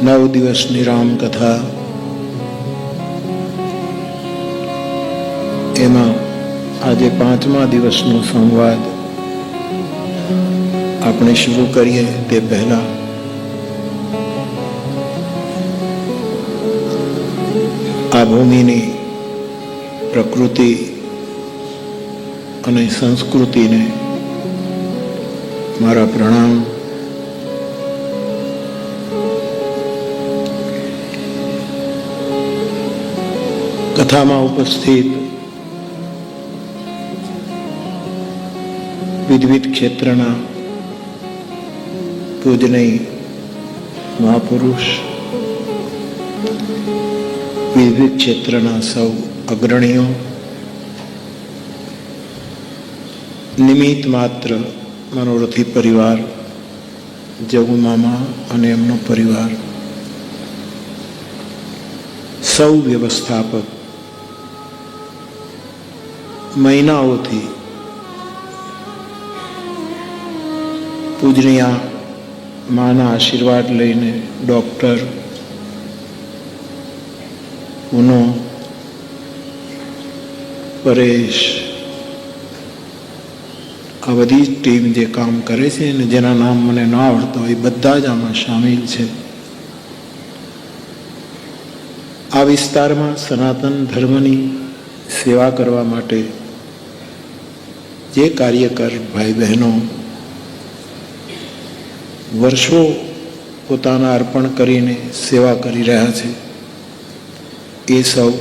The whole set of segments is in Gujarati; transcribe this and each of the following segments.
9 દિવસની રામકથા, એમાં આજે 5મા દિવસનો સંવાદ આપણે શરૂ કરીએ તે પહેલા આ ભૂમિની પ્રકૃતિ અને સંસ્કૃતિને મારા પ્રણામ. કથામાં ઉપસ્થિત વિવિધ ક્ષેત્રના પૂજનીય મહાપુરુષ, વિવિધ ક્ષેત્રના સૌ અગ્રણીઓ, નિમિત્ત માત્ર મનોરથી પરિવાર, જગુ મામા અને એમનો પરિવાર, સૌ વ્યવસ્થાપક, મહિનાઓથી પૂજનીય માના આશીર્વાદ લઈને ડૉક્ટર, ઉનો, પરેશ, આ બધી જ ટીમ જે કામ કરે છે અને જેના નામ મને ના આવડતા હોય બધા જ આમાં સામેલ છે. આ વિસ્તારમાં સનાતન ધર્મની સેવા કરવા માટે જે કાર્યકર ભાઈ બહેનો વર્ષો પોતાના અર્પણ કરીને સેવા કરી રહ્યા છે, એ સૌ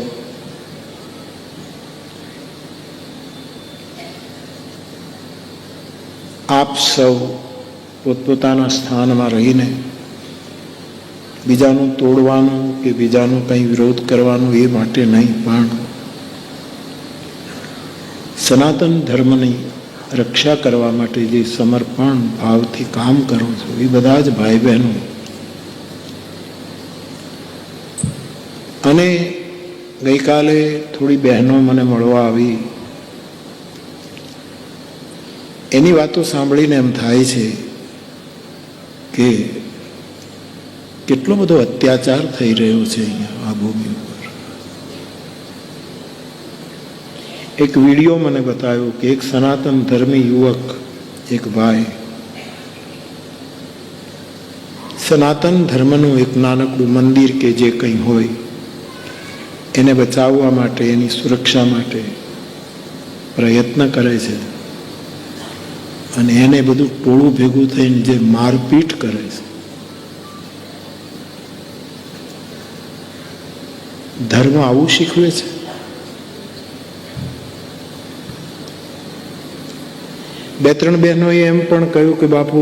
આપ સૌ પોતપોતાના સ્થાનમાં રહીને બીજાનું તોડવાનું કે બીજાનું કંઈ વિરોધ કરવાનું એ માટે નહીં, પણ સનાતન ધર્મની રક્ષા કરવા માટે જે સમર્પણ ભાવથી કામ કરો છો એ બધા જ ભાઈ બહેનો અને ગઈકાલે થોડી બહેનો મને મળવા આવી, એની વાતો સાંભળીને એમ થાય છે કે કેટલો બધો અત્યાચાર થઈ રહ્યો છે અહીંયા આ ભૂમિ ઉપર. એક વિડીયો મને બતાવ્યો કે એક સનાતન ધર્મી યુવક, એક ભાઈ સનાતન ધર્મનું એક નાનકડું મંદિર કે જે કંઈ હોય એને બચાવવા માટે, એની સુરક્ષા માટે પ્રયત્ન કરે છે અને એને બધું ટોળું ભેગું થઈને જે મારપીટ કરે છે. ધર્મ આવું શીખવે છે? બે ત્રણ બહેનોએ એમ પણ કહ્યું કે બાપુ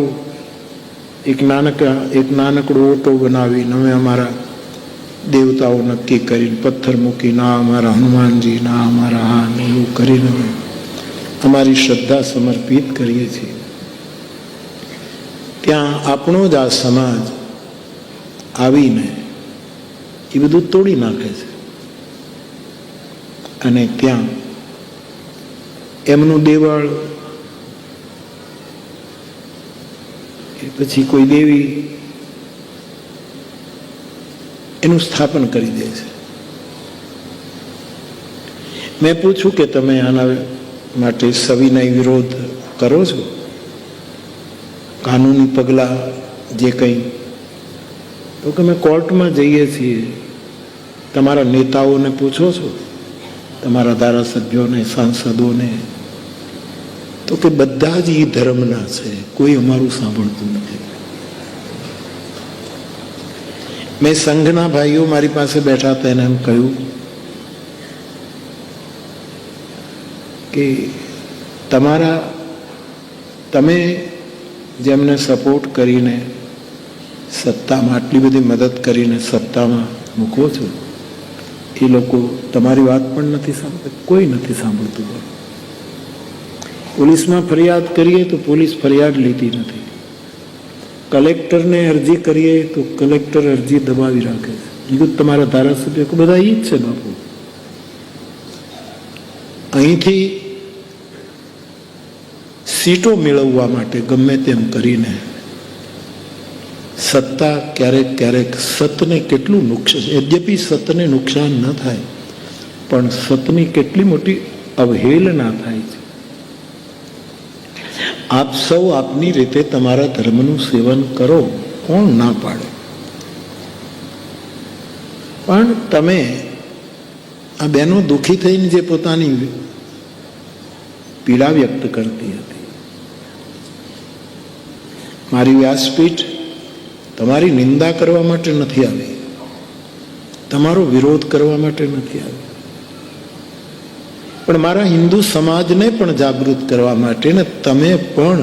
એક નાનકડો ઓટો બનાવીને અમે અમારા દેવતાઓ નક્કી કરીને પથ્થર મૂકી, ના અમારા હનુમાનજી, ના અમારા હા, એવું કરીને અમે અમારી શ્રદ્ધા સમર્પિત કરીએ છીએ. ત્યાં આપણો જ આ સમાજ આવીને એ બધું તોડી નાખે છે અને ત્યાં એમનું દેવળ કે પછી કોઈ દેવી એનું સ્થાપન કરી દે છે. મેં પૂછ્યું કે તમે આના માટે સવિનય વિરોધ કરો છો, કાનૂની પગલાં જે કંઈ? તો કે અમે કોર્ટમાં જઈએ છીએ. તમારા નેતાઓને પૂછો છો, તમારા ધારાસભ્યોને, સાંસદોને? તો કે બધા જ એ ધર્મના છે, કોઈ અમારું સાંભળતું નથી. મેં સંઘના ભાઈઓ મારી પાસે બેઠા હતા, એને એમ કહ્યું કે તમે જેમને સપોર્ટ કરીને સત્તામાં આટલી બધી મદદ કરીને સત્તામાં મૂકો છો, એ લોકો તમારી વાત પણ નથી સાંભળતા, કોઈ નથી સાંભળતું. પોલીસમાં ફરિયાદ કરીએ તો પોલીસ ફરિયાદ લેતી નથી, કલેક્ટરને અરજી કરીએ તો કલેક્ટર અરજી દબાવી રાખે છે. બીજું તમારા ધારાસભ્ય બધા એ જ છે બાપુ. અહીંથી સીટો મેળવવા માટે ગમે તેમ કરીને સત્તા ક્યારેક ક્યારેક સતને કેટલું નુકસાન, યદ્યપિ સતને નુકસાન ન થાય પણ સતની કેટલી મોટી અવહેલના થાય છે. આપ સૌ આપની રીતે તમારા ધર્મનું સેવન કરો, કોણ ના પાડે, પણ તમે આ બહેનો દુઃખી થઈને જે પોતાની પીડા વ્યક્ત કરતી હતી, મારી વ્યાસપીઠ તમારી નિંદા કરવા માટે નથી આવી, તમારો વિરોધ કરવા માટે નથી આવી, પણ મારા હિન્દુ સમાજને પણ જાગૃત કરવા માટે ને તમે પણ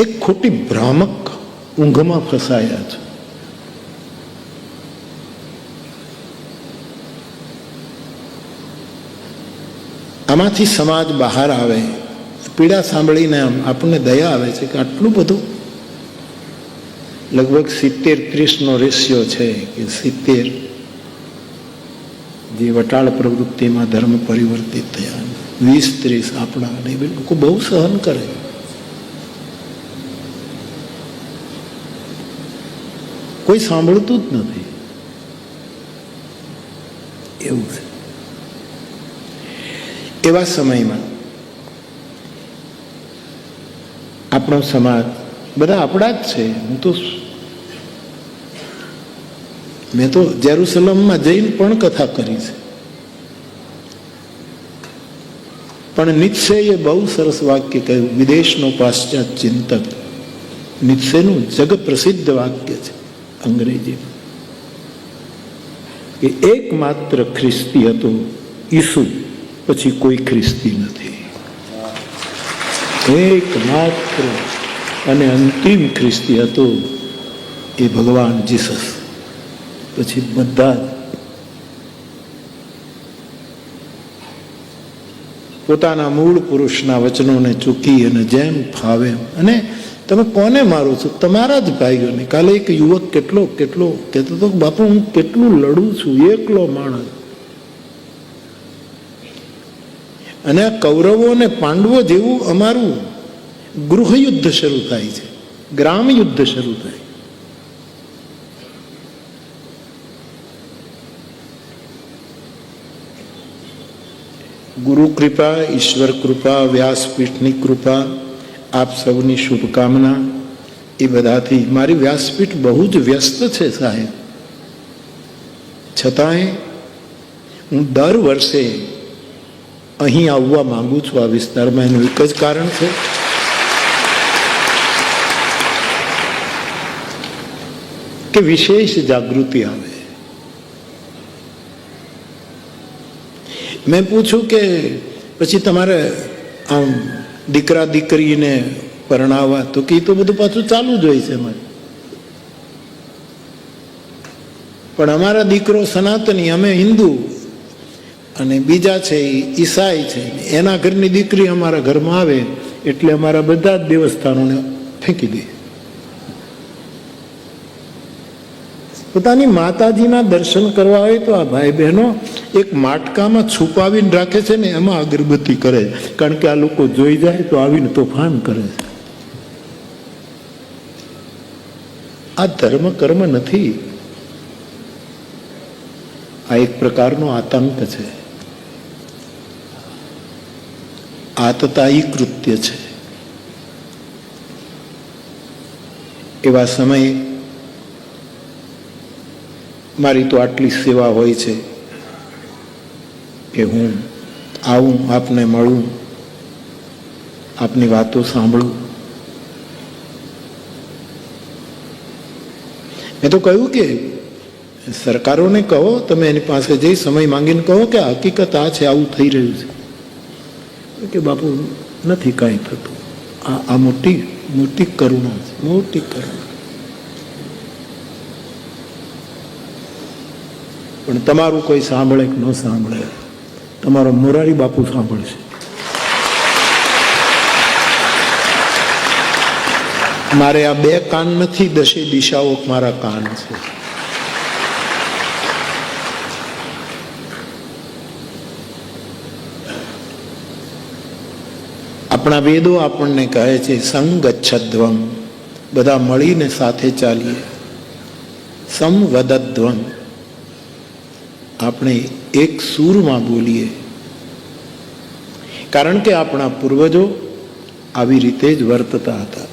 એક ખોટી ભ્રામક ઊંઘમાં ફસાયા છો. આમાંથી સમાજ બહાર આવે, પીડા સાંભળીને આપણને દયા આવે છે કે આટલું બધું, લગભગ 70-30નો રેશિયો છે કે 70 જે વટાળ પ્રવૃત્તિમાં ધર્મ પરિવર્તિત થયા, 20-30 આપણા, અને એ લોકો બહુ સહન કરે. કોઈ સાંભળતું જ નથી, એવું છે. એવા સમયમાં આપણો સમાજ, બધા આપણા જ છે. મેં તો જેરુસલમમાં જઈને પણ કથા કરી છે, પણ નિત્સેએ બહુ સરસ વાક્ય કહ્યું, વિદેશનો પાશ્ચાત ચિંતક, નિત્સેનું જગ પ્રસિદ્ધ વાક્ય છે અંગ્રેજીમાં, કે એકમાત્ર ખ્રિસ્તી હતો ઈસુ, પછી કોઈ ખ્રિસ્તી નથી. એકમાત્ર અને અંતિમ ખ્રિસ્તી હતો એ ભગવાન જીસસ, પછી બધા પોતાના મૂળ પુરુષના વચનોને ચૂકી અને જેમ ફાવે. અને તમે કોને મારો છો? તમારા જ ભાઈઓને. કાલે એક યુવક કેટલો કહેતો હતો, બાપુ હું કેટલું લડું છું, એકલો માણસ. અને આ કૌરવો અને પાંડવો જેવું અમારું ગૃહયુદ્ધ શરૂ થાય છે, ગ્રામ યુદ્ધ શરૂ થાય. ગુરુ કૃપા, ઈશ્વર કૃપા, વ્યાસપીઠની કૃપા, આપ સૌની શુભકામના, એ બધાથી મારી વ્યાસપીઠ બહુ જ વ્યસ્ત છે સાહેબ. છતાંય હું દર વર્ષે અહીં આવવા માંગુ છું આ વિસ્તારમાં. એનું એક જ કારણ છે, કે વિશેષ જાગૃતિ આવે. મેં પૂછ્યું કે પછી તમારે આમ દીકરા દીકરીને પરણાવવા, તો કે તો બધું પાછું ચાલુ જ હોય છે અમારે. પણ અમારા દીકરો સનાતની, અમે હિન્દુ, અને બીજા છે ઈસાઈ છે, એના ઘરની દીકરી અમારા ઘરમાં આવે એટલે અમારા બધા જ દેવસ્થાનોને ફેંકી દે. પોતાની માતાજીના દર્શન કરવા હોય તો આ ભાઈ બહેનો એક માટકામાં છુપાવીને રાખે છે ને, એમાં અગરબત્તી કરે, કારણ કે આ લોકો જોઈ જાય તો આવીને તોફાન કરે છે. આ ધર્મ કર્મ નથી, આ એક પ્રકારનો આતંક છે, આતતાયી કૃત્ય છે. એવા સમયે મારી તો આટલી સેવા હોય છે કે હું આવું, આપને મળું, આપની વાતો સાંભળું. મેં તો કહ્યું કે સરકારોને કહો, તમે એની પાસે જઈ સમય માંગીને કહો કે હકીકત આ છે, આવું થઈ રહ્યું છે. કે બાપુ નથી કાંઈ થતું. આ મોટી મોટી કરુણા છે, મોટી કરુણા. પણ તમારું કોઈ સાંભળે કે ન સાંભળે, તમારો મોરારી બાપુ સાંભળશે. મારે આ બે કાન નથી, 10 દિશાઓ મારા કાન છે. આ આપણા વેદો આપણને કહે છે સંગચ્છદ્વમ, બધા મળીને સાથે ચાલીએ. સંવદદ્વમ, આપણે એક સૂરમાં બોલીએ. કારણ કે આપણા પૂર્વજો આવી રીતે જ વર્તતા હતા.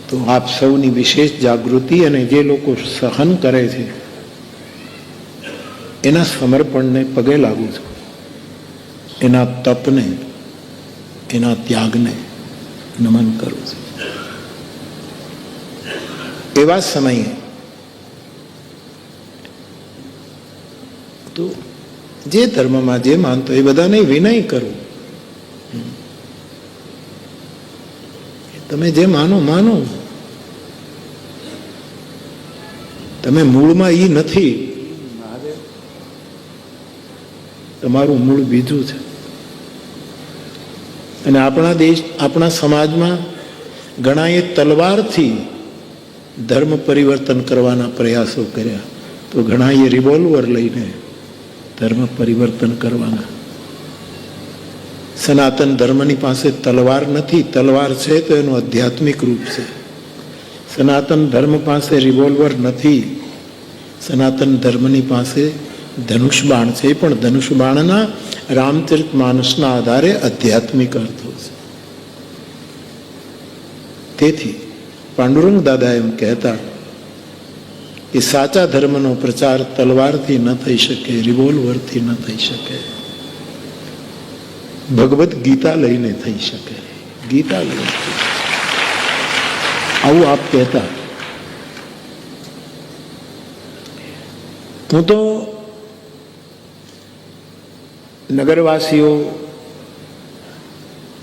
તો આપ સૌની વિશેષ જાગૃતિ અને જે લોકો સહન કરે છે એના સમર્પણને પગે લાગુ છું, એના તપને, એના ત્યાગને નમન કરું છું. એવા સમયે તો જે ધર્મમાં જે માનતો એ બધાને વિનય કરવું. તમે જે માનો માનો, તમે મૂળમાં ઈ નથી, તમારું મૂળ બીજું છે. અને આપણા દેશ, આપણા સમાજમાં ઘણાએ તલવારથી ધર્મ પરિવર્તન કરવાના પ્રયાસો કર્યા, તો ઘણાએ રિવોલ્વર લઈને ધર્મ પરિવર્તન કરવાના. સનાતન ધર્મની પાસે તલવાર નથી, તલવાર છે તો એનું આધ્યાત્મિક રૂપ છે. સનાતન ધર્મ પાસે રિવોલ્વર નથી, સનાતન ધર્મની પાસે ધનુષ બાણ છે, પણ ધનુષ બાણના રામચરિત માનસના આધારે આધ્યાત્મિક અર્થો છે. તેથી પાંડુરંગ દાદા એમ કહેતા કે સાચા ધર્મનો પ્રચાર તલવારથી ન થઈ શકે, રિવોલ્વરથી ન થઈ શકે, ભગવદ્ ગીતા લઈને થઈ શકે. ગીતા લઈને આવું આપ કહેતા. હું તો નગરવાસીઓ,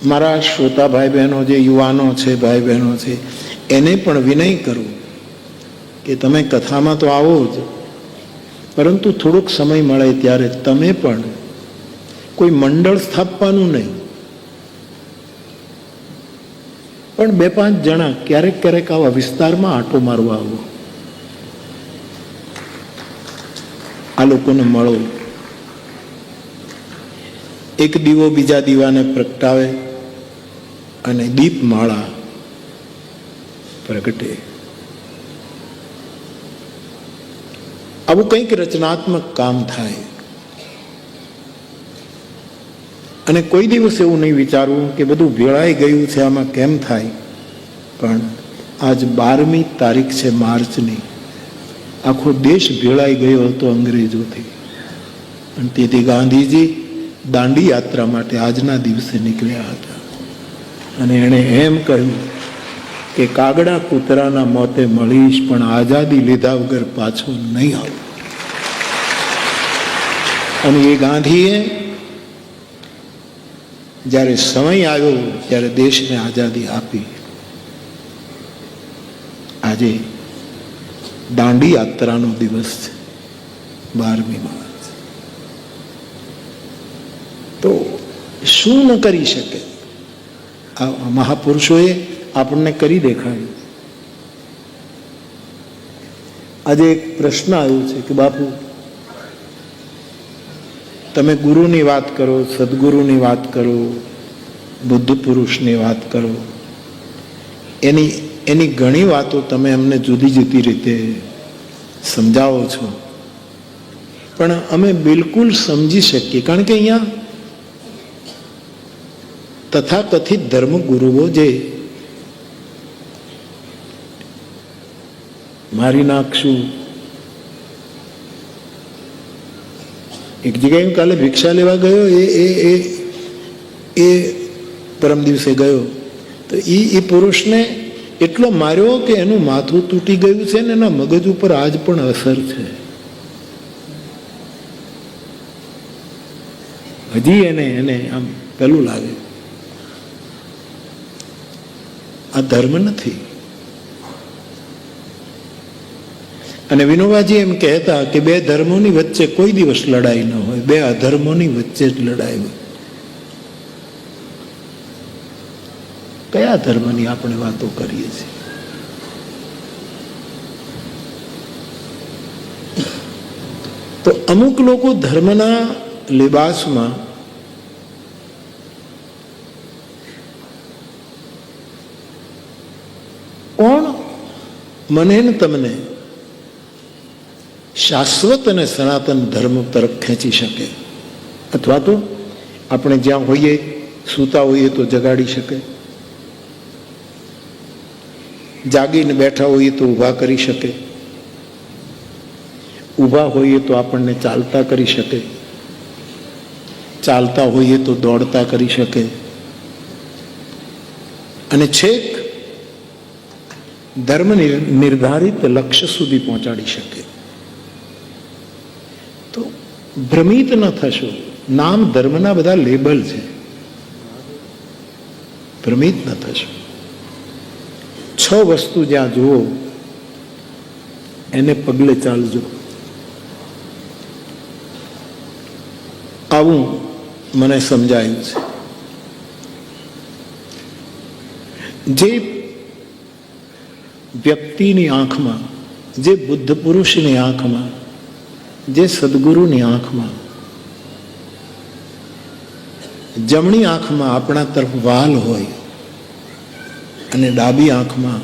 મારા શ્રોતા ભાઈ બહેનો, જે યુવાનો છે, ભાઈ બહેનો છે, એને પણ વિનય કરું કે તમે કથામાં તો આવો જ, પરંતુ થોડોક સમય મળે ત્યારે તમે પણ કોઈ મંડળ સ્થાપવાનું નહીં, પણ 2-5 જણા ક્યારેક ક્યારેક આવા વિસ્તારમાં આંટો મારવા આવો, આ લોકોને મળો. એક દીવો બીજા દીવાને પ્રગટાવે અને દીપમાળા પ્રગટે. આવું કંઈક રચનાત્મક કામ થાય. અને કોઈ દિવસ એવું નહીં વિચારવું કે બધું ભેળાઈ ગયું છે, આમાં કેમ થાય. પણ આજ 12મી તારીખ છે માર્ચની, આખો દેશ ભેળાઈ ગયો હતો અંગ્રેજોથી, અને તેથી ગાંધીજી દાંડી યાત્રા માટે આજના દિવસે નીકળ્યા હતા. અને એણે એમ કહ્યું કે કાગડા કૂતરાના મોતે મળીશ, પણ આઝાદી લીધા વગર પાછો નહીં આવું. અને એ ગાંધીએ જ્યારે સમય આવ્યો ત્યારે દેશને આઝાદી આપી. આજે દાંડી યાત્રાનો દિવસ છે, 12મી માર્ચ. તો શું ન કરી શકે? આ મહાપુરુષોએ આપણને કરી દેખાડ્યું. આજે એક પ્રશ્ન આવ્યો છે કે બાપુ, તમે ગુરુની વાત કરો, સદગુરુની વાત કરો, બુદ્ધ પુરુષની વાત કરો, એની ઘણી વાતો તમે અમને જુદી જુદી રીતે સમજાવો છો, પણ અમે બિલકુલ સમજી શકીએ. કારણ કે અહીંયા તથાકથિત ધર્મગુરુઓ જે મારી નાખશું, એક જગ્યાએ હું કાલે ભિક્ષા લેવા ગયો, એ પરમ દિવસે ગયો, તો એ પુરુષને એટલો માર્યો કે એનું માથું તૂટી ગયું છે ને એના મગજ ઉપર આજ પણ અસર છે. હજી એને આમ પેલું લાગે. આ ધર્મ નથી. અને વિનોબાજી એમ કહેતા કે 2 ધર્મોની વચ્ચે કોઈ દિવસ લડાઈ ન હોય, 2 અધર્મોની વચ્ચે જ લડાઈ હોય. કયા ધર્મની આપણે વાતો કરીએ છીએ? તો અમુક લોકો ધર્મના લિબાસમાં મને ને તમને શાશ્વત અને સનાતન ધર્મ તરફ ખેંચી શકે, અથવા તો આપણે જ્યાં હોઈએ, સૂતા હોઈએ તો જગાડી શકે, જાગીને બેઠા હોઈએ તો ઊભા કરી શકે, ઊભા હોઈએ તો આપણને ચાલતા કરી શકે, ચાલતા હોઈએ તો દોડતા કરી શકે, અને છેક ધર્મ નિર્ધારિત લક્ષ્ય સુધી પહોંચાડી શકે. તો ભ્રમિત ન થશો. નામ ધર્મના બધા લેબલ છે, ભ્રમિત ન થશો. 6 વસ્તુ જ્યાં જુઓ એને પગલે ચાલજો. આવું મને સમજાયું છે. જે વ્યક્તિની આંખમાં, જે બુદ્ધ પુરુષની આંખમાં, જે સદગુરુની આંખમાં, જમણી આંખમાં આપણા તરફ વાલ હોય અને ડાબી આંખમાં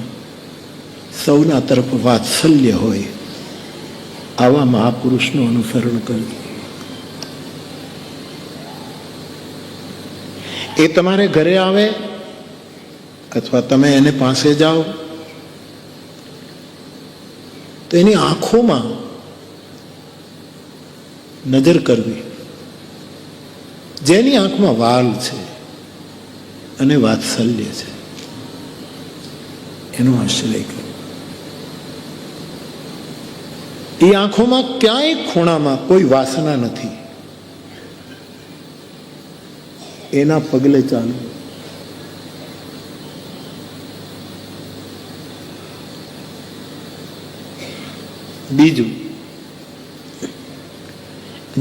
સૌના તરફ વાત્સલ્ય હોય, આવા મહાપુરુષનું અનુસરણ કરવું. એ તમારે ઘરે આવે અથવા તમે એને પાસે જાઓ તો એની આંખોમાં નજર કરવી. જેની આંખમાં વાલ છે અને વાત્સલ્ય છે એનો આશ્રય કરો. એ આંખોમાં ક્યાંય ખૂણામાં કોઈ વાસના નથી, એના પગલે ચાલો. બીજું,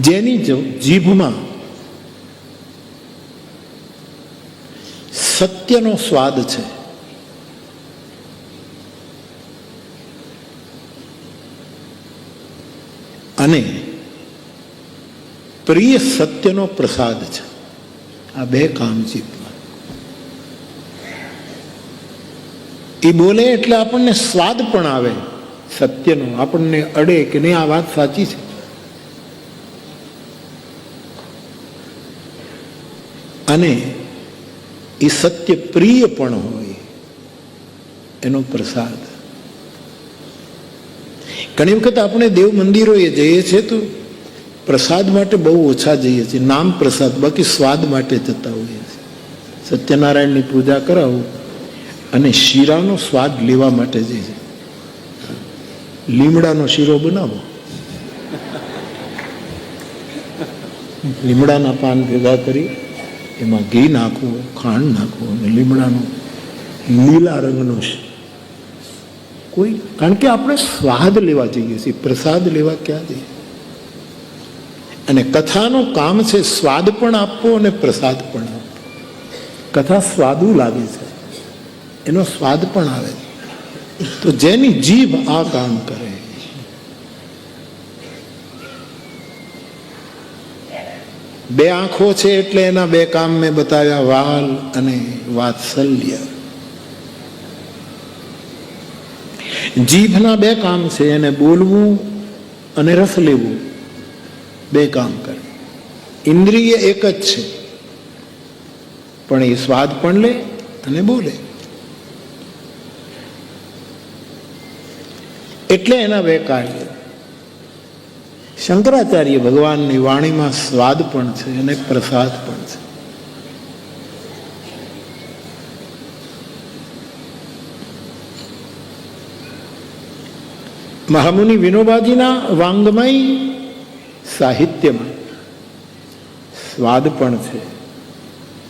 જેની જીભમાં સત્યનો સ્વાદ છે, અને પ્રિય સત્યનો પ્રસાદ છે, આ 2 કામ જીભમાં. એ બોલે એટલે આપણને સ્વાદ પણ આવે સત્યનો, આપણને અડે કે નહીં આ વાત સાચી છે. અને એ સત્ય પ્રિય પણ હોય એનો પ્રસાદ. ઘણી વખત આપણે દેવ મંદિરોએ જઈએ છીએ તો પ્રસાદ માટે બહુ ઓછા જઈએ છીએ, નામ પ્રસાદ, બાકી સ્વાદ માટે જતા હોઈએ છીએ. સત્યનારાયણની પૂજા કરાવો અને શીરાનો સ્વાદ લેવા માટે જઈએ. લીમડાનો શીરો બનાવો, લીમડાના પાન ભેગા કરી એમાં ઘી નાખવું, ખાંડ નાખવું અને લીમડાનો લીલા રંગનો કોઈ, કારણ કે આપણે સ્વાદ લેવા જઈએ છીએ, પ્રસાદ લેવા ક્યાં જઈએ. અને કથાનું કામ છે સ્વાદ પણ આપવો અને પ્રસાદ પણ આપવો. કથા સ્વાદુ લાગે છે, એનો સ્વાદ પણ આવે છે. તો જેની જીભ આ કામ કરે, બે આંખો છે એટલે એના 2 કામ મેં બતાવ્યા, વાલ અને વાત્સલ્ય. જીભના 2 કામ છે, એને બોલવું અને રસ લેવું, 2 કામ કરે. ઇન્દ્રિય એક જ છે, પણ એ સ્વાદ પણ લે અને બોલે. એટલે એના 2 કાર્ય. શંકરાચાર્ય ભગવાનની વાણીમાં સ્વાદ પણ છે અને પ્રસાદ પણ છે. મહામુનિ વિનોબાજીના વાંગમય સાહિત્યમાં સ્વાદ પણ છે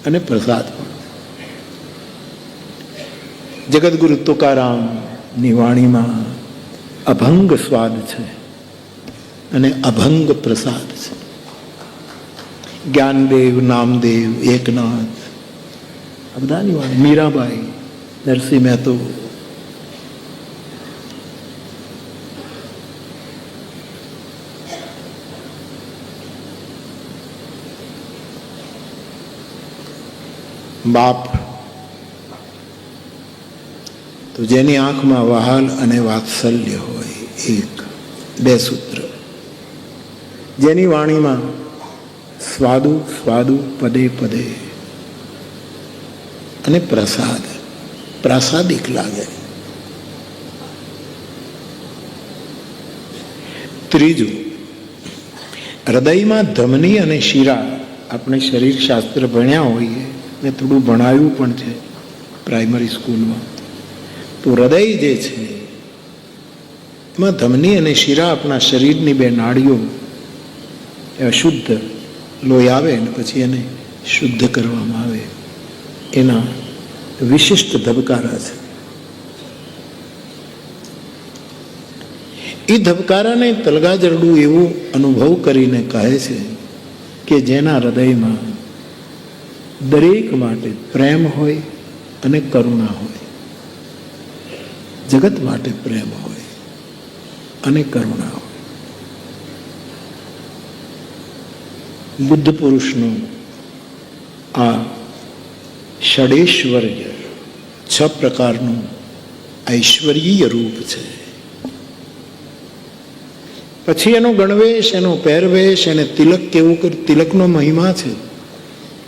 અને પ્રસાદ પણ. જગતગુરુ તુકારામની વાણીમાં અભંગ સ્વાદ છે અને અભંગ પ્રસાદ છે. જ્ઞાનદેવ, નામદેવ, એકનાથ, આ બધાની વાત, મીરાબાઈ, નરસિંહ મહેતો, બાપ તો જેની આંખમાં વહાલ અને વાત્સલ્ય હોય, એક. બે સૂત્ર. જેની વાણીમાં સ્વાદુ સ્વાદુ પદે પદે અને પ્રસાદ પ્રાસાદિક લાગે. ત્રીજું, હૃદયમાં ધમની અને શિરા. આપણે શરીર શાસ્ત્ર ભણ્યા હોઈએ ને થોડું ભણાવ્યું પણ છે પ્રાઇમરી સ્કૂલમાં. તો હૃદય જે છે એમાં ધમની અને શિરા, આપણા શરીરની બે નાડીઓ, એ અશુદ્ધ લોહી આવે ને પછી એને શુદ્ધ કરવામાં આવે, એના વિશિષ્ટ ધબકારા છે. એ ધબકારાને તલગાજરડું એવું અનુભવ કરીને કહે છે કે જેના હૃદયમાં દરેક માટે પ્રેમ હોય અને કરુણા હોય. જગત માટે પ્રેમ હોય અને કરુણા હોય. બુદ્ધ પુરુષનું આ ષડૈશ્વર્ય, 6 પ્રકારનું ઐશ્વર્યીય રૂપ છે. પછી એનો ગણવેશ, એનો પહેરવેશ, એને તિલક કેવું કર, તિલકનો મહિમા છે,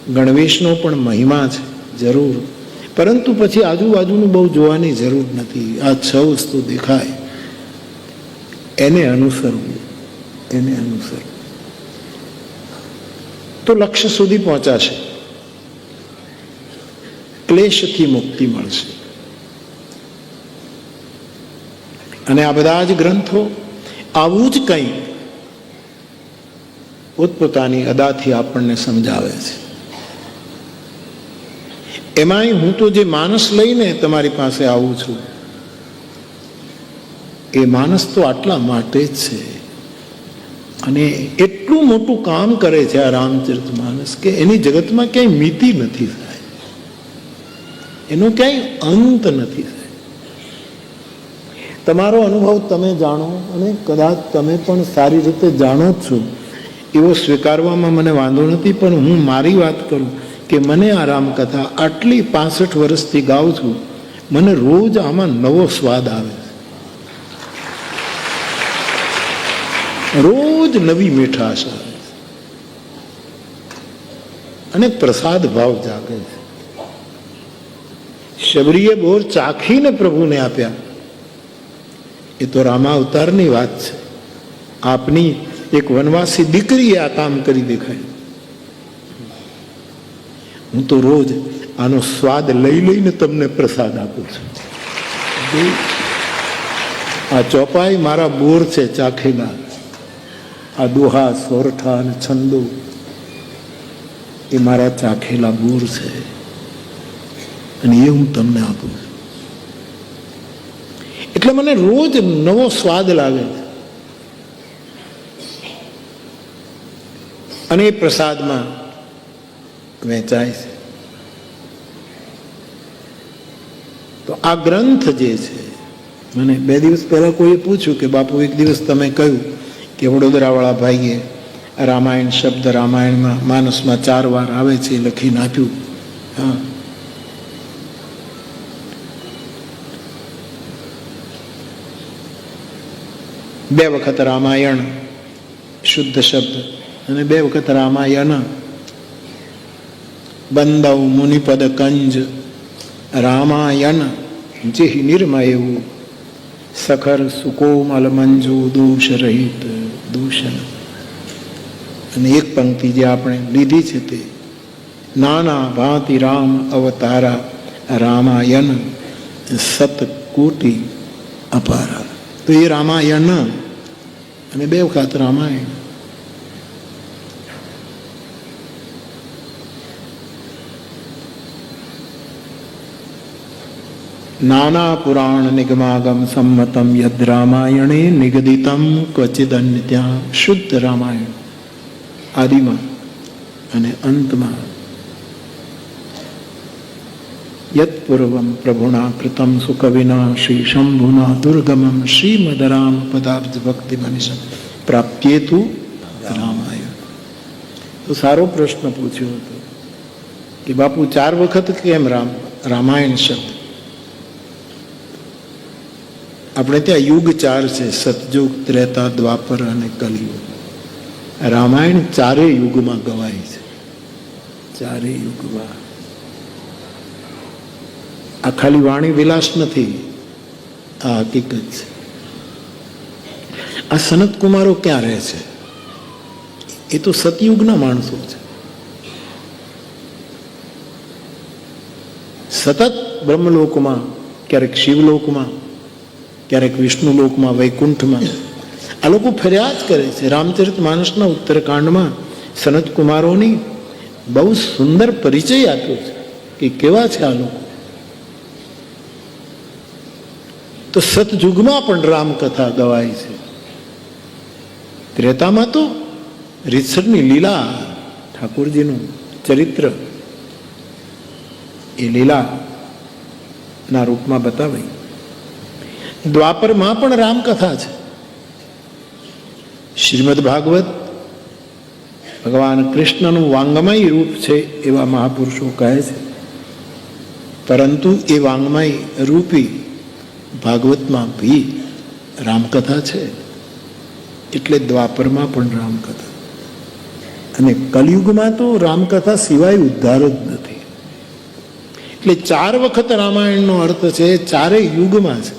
ગણવેશનો પણ મહિમા છે જરૂર, પરંતુ પછી આજુબાજુનું બહુ જોવાની જરૂર નથી. આ 6 વસ્તુ દેખાય એને અનુસરવું, એને અનુસરવું તો લક્ષ્ય સુધી પહોંચાશે, ક્લેશથી મુક્તિ મળશે. અને આ બધા જ ગ્રંથો આવું જ કંઈ પોતપોતાની અદાથી આપણને સમજાવે છે. એમાંય હું તો જે માનસ લઈને તમારી પાસે આવું છું, એ માનસ તો આટલા માટે જ છે. અને એટલું મોટું કામ કરે છે આ રામચરિત માનસ કે એની જગતમાં ક્યાંય મિતિ નથી થાય, એનો ક્યાંય અંત નથી થાય. તમારો અનુભવ તમે જાણો, અને કદાચ તમે પણ સારી રીતે જાણો જ છો, એવો સ્વીકારવામાં મને વાંધો નથી. પણ હું મારી વાત કરું કે મને આ રામકથા આટલી 65 વર્ષથી ગાઉં છું, મને રોજ આમાં નવો સ્વાદ આવે છે, રોજ નવી મીઠાશ આવે છે, અને પ્રસાદ ભાવ જાગે છે. શબરીએ બોર ચાખીને પ્રભુને આપ્યા, એ તો રામાવતારની વાત છે. આપની એક વનવાસી દીકરીએ આ કામ કરી દેખાય. હું તો રોજ આનો સ્વાદ લઈ લઈને તમને પ્રસાદ આપું છું. આ ચોપાઈ મારા બોર છે ચાખેલા, આ દોહા, સોરઠા અને છંદો એ મારા ચાખેલા બોર છે, અને એ હું તમને આપું છું. એટલે મને રોજ નવો સ્વાદ લાગે છે. અને એ પ્રસાદમાં વહેંચાય છે. તો આ ગ્રંથ જે છે, મને 2 દિવસ પહેલા કોઈએ પૂછ્યું કે બાપુ, એક દિવસ તમે કહ્યું કે વડોદરાવાળા ભાઈએ રામાયણ શબ્દ રામાયણમાં માનસમાં 4 વાર આવે છે લખીને આપ્યું. હા, બે વખત રામાયણ શુદ્ધ શબ્દ અને 2 વખત રામાયણ. બંદવ મુનિપદ કંજ રામાયણ જેહી નિર્મય એવું સખર સુકોમલ મંજુ દોષ રહિત દૂષણ. અને એક પંક્તિ જે આપણે લીધી છે તે નાના ભાંતિ રામ અવતારા રામાયણ સતકોટી અપારા. તો એ રામાયણ અને 2 વખત રામાયણ. નાના પુરાણ નિગમાગમ સંમતમ યદ રામાયણે નિગદિતમ ક્વચિદન્યત્યા. શુદ્ધ રામાયણ આદિમાં અને અંતમાં યત્પૂર્વમ પ્રભુના કૃતમ સુકવિના શ્રી શંભુના દુર્ગમમ શ્રીમદ રામ પદાબ્જ ભક્તિ મનિષમ પ્રાપ્યેતુ રામાયણ. તો સારો પ્રશ્ન પૂછ્યો હતો કે બાપુ 4 વખત કેમ રામાયણ શબ્દ? આપણે ત્યાં યુગ 4 છે, સતયુગ, ત્રેતા, દ્વાપર અને કલયુગ. રામાયણ 4 યુગમાં ગવાય છે, 4 યુગમાં. આ ખાલી વાણી વિલાસ નથી, આ હકીકત છે. આ સનત કુમારો ક્યાં રહે છે? એ તો સતયુગના માણસો છે. સતત બ્રહ્મલોકમાં, ક્યારેક શિવલોકમાં, ક્યારેક વિષ્ણુલોકમાં, વૈકુંઠમાં આ લોકો ફર્યા જ કરે છે. રામચરિત માનસના ઉત્તરકાંડમાં સનત કુમારોની બહુ સુંદર પરિચય આપ્યો છે કે કેવા છે આ લોકો. તો સતયુગમાં પણ રામકથા ગવાય છે. ત્રેતામાં તો રીતસરની લીલા, ઠાકોરજીનું ચરિત્ર એ લીલા ના રૂપમાં બતાવાય. દ્વાપરમાં પણ રામકથા છે. શ્રીમદ ભાગવત ભગવાન કૃષ્ણનું વાંગમય રૂપ છે એવા મહાપુરુષો કહે છે, પરંતુ એ વાંગમય રૂપી ભાગવતમાં ભી રામકથા છે. એટલે દ્વાપરમાં પણ રામકથા. અને કલયુગમાં તો રામકથા સિવાય ઉદ્ધાર જ નથી. એટલે 4 વખત રામાયણનો અર્થ છે, 4 યુગમાં છે.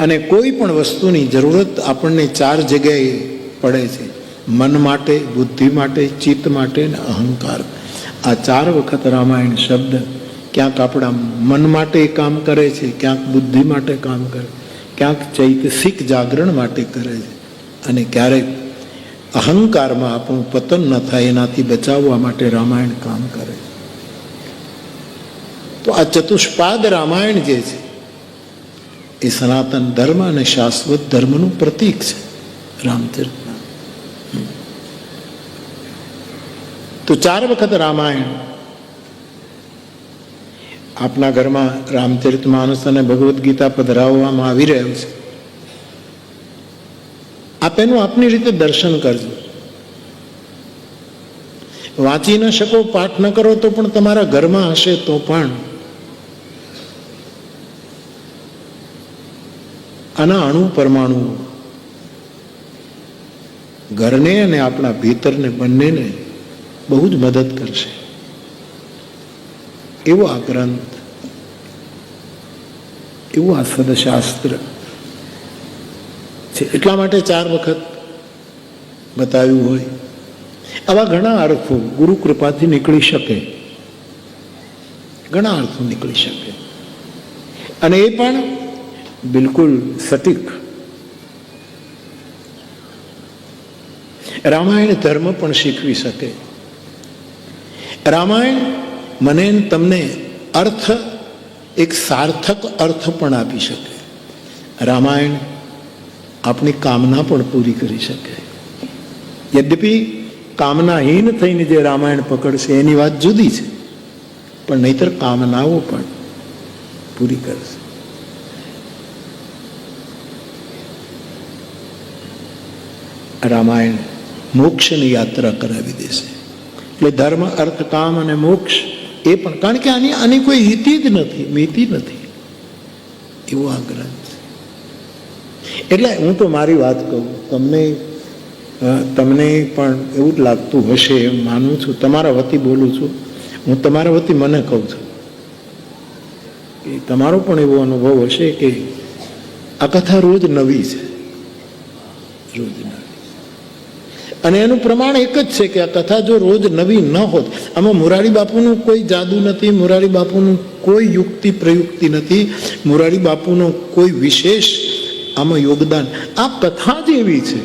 અને કોઈ પણ વસ્તુની જરૂરત આપણને 4 જગ્યાએ પડે છે: મન માટે, બુદ્ધિ માટે, ચિત્ત માટે અને અહંકાર. આ 4 વખત રામાયણ શબ્દ ક્યાંક આપણા મન માટે કામ કરે છે, ક્યાંક બુદ્ધિ માટે કામ કરે, ક્યાંક ચૈતસિક જાગરણ માટે કરે છે, અને ક્યારેક અહંકારમાં આપણું પતન ન થાય એનાથી બચાવવા માટે રામાયણ કામ કરે. તો આ ચતુષ્પાદ રામાયણ જે છે એ સનાતન ધર્મ અને શાશ્વત ધર્મનું પ્રતીક છે. રામચરિત. તો 4 વખત રામાયણ આપના ઘરમાં રામચરિત માનસ અને ભગવદ્ ગીતા પધરાવવામાં આવી રહ્યું છે. આપ એનું આપની રીતે દર્શન કરજો. વાંચી ન શકો, પાઠ ન કરો તો પણ તમારા ઘરમાં હશે તો પણ આના અણુ પરમાણુ ઘરને અને આપણા ભીતરને બંનેને બહુ જ મદદ કરશે. એવો આ ગ્રંથ, એવું આ સદશાસ્ત્ર છે. એટલા માટે 4 વખત બતાવ્યું હોય. આવા ઘણા અર્થો ગુરુ કૃપાથી નીકળી શકે, ઘણા અર્થો નીકળી શકે, અને એ પણ બિલકુલ સટીક. રામાયણ ધર્મ પણ શીખવી શકે. રામાયણ મને તમને અર્થ, એક સાર્થક અર્થ પણ આપી શકે. રામાયણ આપણી કામના પણ પૂરી કરી શકે. યદ્યપિ કામનાહીન થઈને જે રામાયણ પકડશે એની વાત જુદી છે, પણ નહીતર કામનાઓ પણ પૂરી કરશે. રામાયણ મોક્ષની યાત્રા કરાવી દેશે. એટલે ધર્મ, અર્થ, કામ અને મોક્ષ એ પણ, કારણ કે આની કોઈ હિતિ જ નથી, મિતિ નથી, એવો આ ગ્રંથ. એટલે હું તો મારી વાત કહું, તમને પણ એવું જ લાગતું હશે એમ માનું છું. તમારા વતી બોલું છું, હું તમારા વતી મને કહું છું કે તમારો પણ એવો અનુભવ હશે કે આ કથા રોજ નવી છે, રોજ નવી. અને એનું પ્રમાણ એક જ છે કે આ કથા જો રોજ નવી ન હોત, આમાં મોરારી બાપુનું કોઈ જાદુ નથી, મોરારી બાપુનું કોઈ યુક્તિ પ્રયુક્તિ નથી, મોરારી બાપુનું કોઈ વિશેષ આમાં યોગદાન. આ કથા જ એવી છે,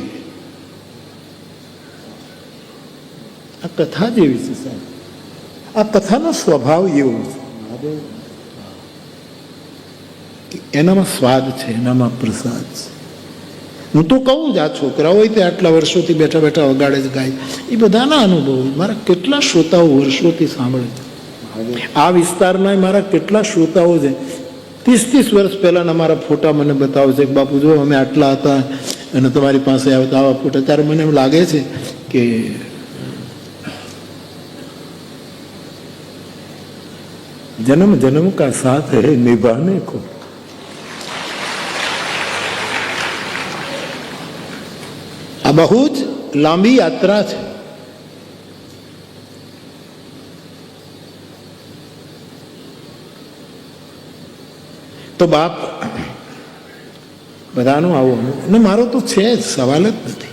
આ કથા જ એવી છે સાહેબ. આ કથાનો સ્વભાવ એવો છે, એનામાં સ્વાદ છે, એનામાં પ્રસાદ છે. હું તો કહું જ, આ છોકરાઓ તે આટલા વર્ષોથી બેઠા બેઠા વગાડે જ ગાય, એ બધાના અનુભવ મારા કેટલા શ્રોતાઓ વર્ષોથી સાંભળે છે. આ વિસ્તારના મારા કેટલા શ્રોતાઓ છે, 30 વર્ષ પહેલાના મારા ફોટા મને બતાવે છે કે બાપુ જો અમે આટલા હતા અને તમારી પાસે આવતા આવા ફોટા. ત્યારે મને એમ લાગે છે કે जन्म जन्म का साथ है निभाने को। आ बहु ज लांबी यात्रा है। तो बाप બધાનો આવો ને મારો તો છે જ, સવાલ જ નથી.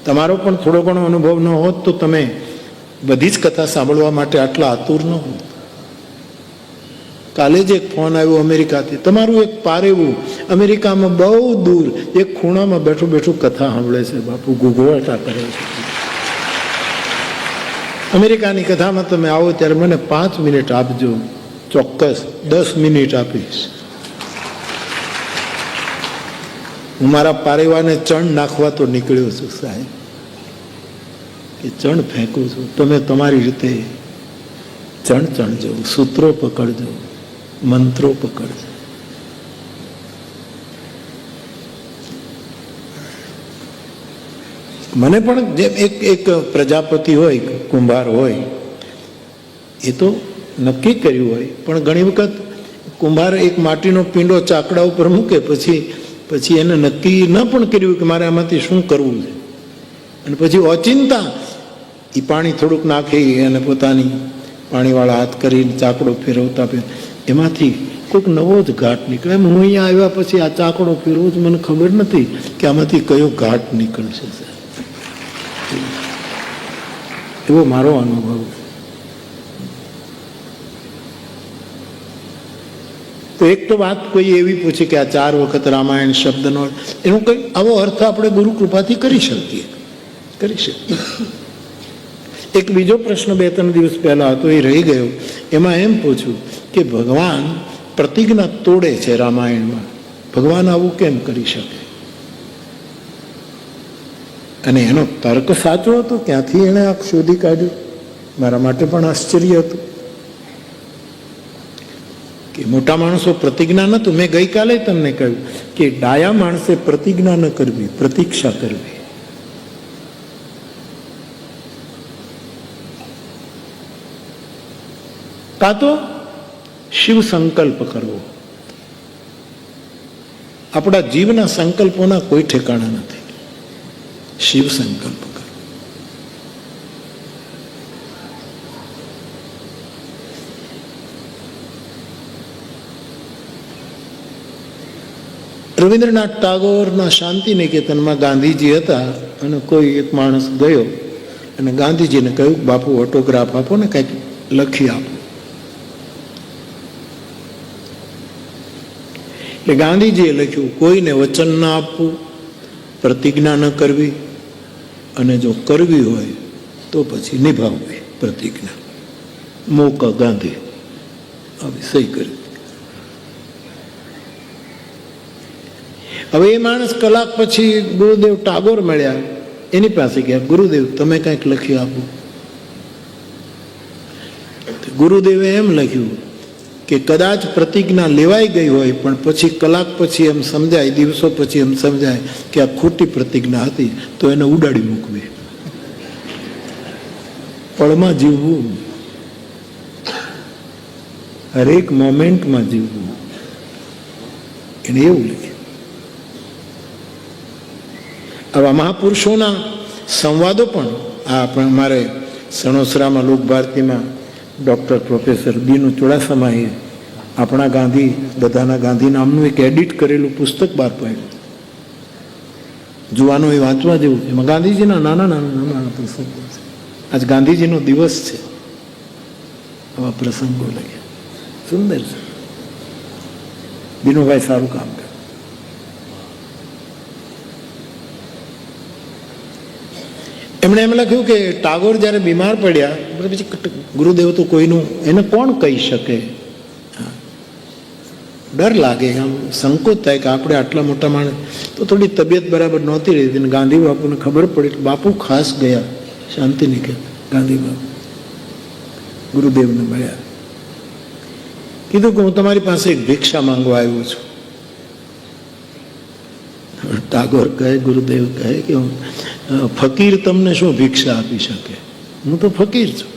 તમારો પણ થોડો ઘણો અનુભવ ન હોત તો તમે બધી જ કથા સાંભળવા માટે આટલા આતુર ન હોત. કાલે જ એક ફોન આવ્યો અમેરિકાથી, તમારું એક પારેવું અમેરિકામાં બહુ દૂર એક ખૂણામાં બેઠું બેઠું કથા સાંભળે છે. બાપુ ગુગવાટા કરે છે. અમેરિકાની કથામાં તમે આવો ત્યારે મને 5 મિનિટ આપજો, ચોક્કસ 10 મિનિટ આપીશ. હું મારા પારેવાને ચણ નાખવા તો નીકળ્યો છું સાહેબ, કે ચણ ફેંકું છું, તમે તમારી રીતે ચણ ચણજો, સૂત્રો પકડજો, મંત્રો પકડજો. મને પણ જેમ એક પ્રજાપતિ હોય, કુંભાર હોય, એ તો નક્કી કર્યું હોય, પણ ઘણી વખત કુંભાર એક માટીનો પીંડો ચાકડા ઉપર મૂકે, પછી એને નક્કી ન પણ કર્યું કે મારે આમાંથી શું કરવું છે, અને પછી ઓચિંતા એ પાણી થોડુંક નાખી અને પોતાની પાણીવાળા હાથ કરીને ચાકડો ફેરવતા એમાંથી કોઈક નવો જ ઘાટ નીકળે. હું અહીંયા આવ્યા પછી આ ચાકડો ફેરવું જ મને ખબર નથી કે આમાંથી કયો ઘાટ નીકળશે. એવો મારો અનુભવ. તો એક તો વાત કોઈ એવી પૂછી કે આ 4 વખત રામાયણ શબ્દનો એનો કંઈ આવો અર્થ આપણે ગુરુ કૃપાથી કરી શકીએ. એક બીજો પ્રશ્ન 2-3 દિવસ પહેલા હતો, એ રહી ગયો. એમાં એમ પૂછ્યું કે ભગવાન પ્રતિજ્ઞા તોડે છે રામાયણમાં, ભગવાન આવું કેમ કરી શકે? અને એનો તર્ક સાચો હતો, ક્યાંથી એણે આ શોધી કાઢ્યું? મારા માટે પણ આશ્ચર્ય હતું કે મોટા માણસો પ્રતિજ્ઞા નતું. મેં ગઈકાલે તમને કહ્યું કે ડાયા માણસે પ્રતિજ્ઞા ન કરવી, પ્રતીક્ષા કરવી. કાં તો શિવ સંકલ્પ કરવો. આપણા જીવના સંકલ્પોના કોઈ ઠેકાણા નથી. શિવ સંકલ્પ કરવો. રવિન્દ્રનાથ ટાગોરના શાંતિ નિકેતનમાં ગાંધીજી હતા, અને કોઈ એક માણસ ગયો અને ગાંધીજીને કહ્યું, બાપુ ઓટોગ્રાફ આપો ને, કંઈક લખી આપો. એટલે ગાંધીજીએ લખ્યું, કોઈને વચન ના આપવું, પ્રતિજ્ઞા ન કરવી, અને જો કરવી હોય તો પછી નિભાવવી પ્રતિજ્ઞા. મોકા ગાંધી આવી સહી કરી. હવે એ માણસ કલાક પછી ગુરુદેવ ટાગોર મળ્યા, એની પાસે ગયા, ગુરુદેવ તમે કંઈક લખી આપો. ગુરુદેવે એમ લખ્યું કે કદાચ પ્રતિજ્ઞા લેવાઈ ગઈ હોય, પણ પછી કલાક પછી એમ સમજાય, દિવસો પછી એમ સમજાય કે આ ખોટી પ્રતિજ્ઞા હતી, તો એને ઉડાડી મૂકવી. પળમાં જીવવું, હરેક મોમેન્ટમાં જીવવું, એને એવું લખ્યું. આવા મહાપુરુષોના સંવાદો પણ આ મારે સણોસરામાં લોકભારતીમાં ડૉક્ટર પ્રોફેસર બીનુ ચુડાસમાએ આપણા ગાંધી, બધાના ગાંધી નામનું એક એડિટ કરેલું પુસ્તક બહાર પાડ્યું. જુવાનો એ વાંચવા જેવું. એમાં ગાંધીજીના નાના પ્રસંગો છે. આજ ગાંધીજીનો દિવસ છે, આવા પ્રસંગો લખ્યા. સુંદર છે. બીનુભાઈ સારું કામ કરે. એમણે એમ લખ્યું કે ટાગોર જ્યારે બીમાર પડ્યા પછી ગુરુદેવ તો કોઈનું એને કોણ કહી શકે, ડર લાગે, આમ સંકોચ થાય કે આપણે આટલા મોટા માણસ. તો થોડી તબિયત બરાબર નહોતી રહેતી, ગાંધી બાપુને ખબર પડી. બાપુ ખાસ ગયા શાંતિ નિકેતન. ગાંધી બાપુ ગુરુદેવને મળ્યા, કીધું કે હું તમારી પાસે એક ભિક્ષા માંગવા આવ્યો છું. ટાગોર કહે, ગુરુદેવ કહે કે ફકીર તમને શું ભિક્ષા આપી શકે? હું તો ફકીર છું,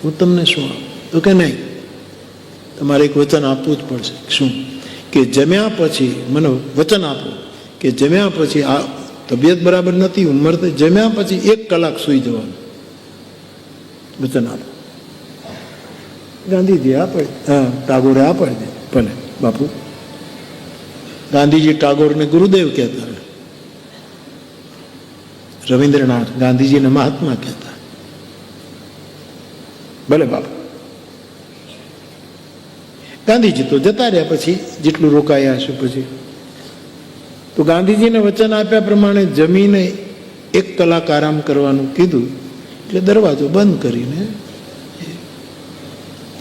હું તમને શું આપું? તો કે નહીં, તમારે એક વચન આપવું જ પડશે. શું? કે જમ્યા પછી મને વચન આપો કે જમ્યા પછી, આ તબિયત બરાબર નથી, ઉંમર તો, જમ્યા પછી 1 કલાક સૂઈ જવાનું વચન આપો. ગાંધીજી આપે, ટાગોરે આપે છે. ભલે બાપુ. ગાંધીજી ટાગોરને ગુરુદેવ કહેતા, રવિન્દ્રનાથ ગાંધીજીને મહાત્મા કહેતા. ભલે બાપુ. ગાંધીજી તો જતા રહ્યા પછી, જેટલું રોકાયા હશે પછી. તો ગાંધીજીને વચન આપ્યા પ્રમાણે જમીને 1 કલાક આરામ કરવાનું કીધું, એટલે દરવાજો બંધ કરીને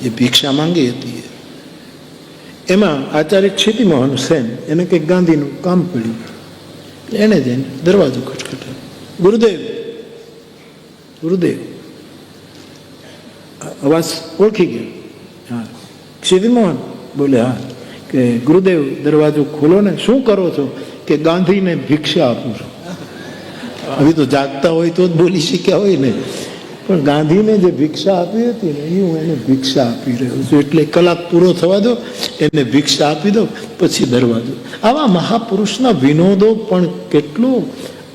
એ ભિક્ષા માંગી હતી. એમાં આચાર્ય ક્ષિતિમોહન સેન, એને કંઈક ગાંધીનું કામ પડ્યું, એને જઈને દરવાજો ખટખટાવ્યો. ગુરુદેવ, ગુરુદેવ. અવાજ ઓળખી ગયો. હા, ક્ષિતિમોહન બોલે. હા, કે ગુરુદેવ દરવાજો ખોલો ને. શું કરો છો? કે ગાંધીને ભિક્ષા આપું છું. હવે તો જાગતા હોય તો જ બોલી શક્યા હોય ને, પણ ગાંધીને જે ભિક્ષા આપી હતી ને, એ હું એને ભિક્ષા આપી રહ્યો છું. એટલે કલાક પૂરો થવા દો, એને ભિક્ષા આપી દો, પછી દરવાજો. આવા મહાપુરુષના વિનોદો પણ કેટલો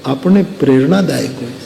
આપણને પ્રેરણાદાયક હોય.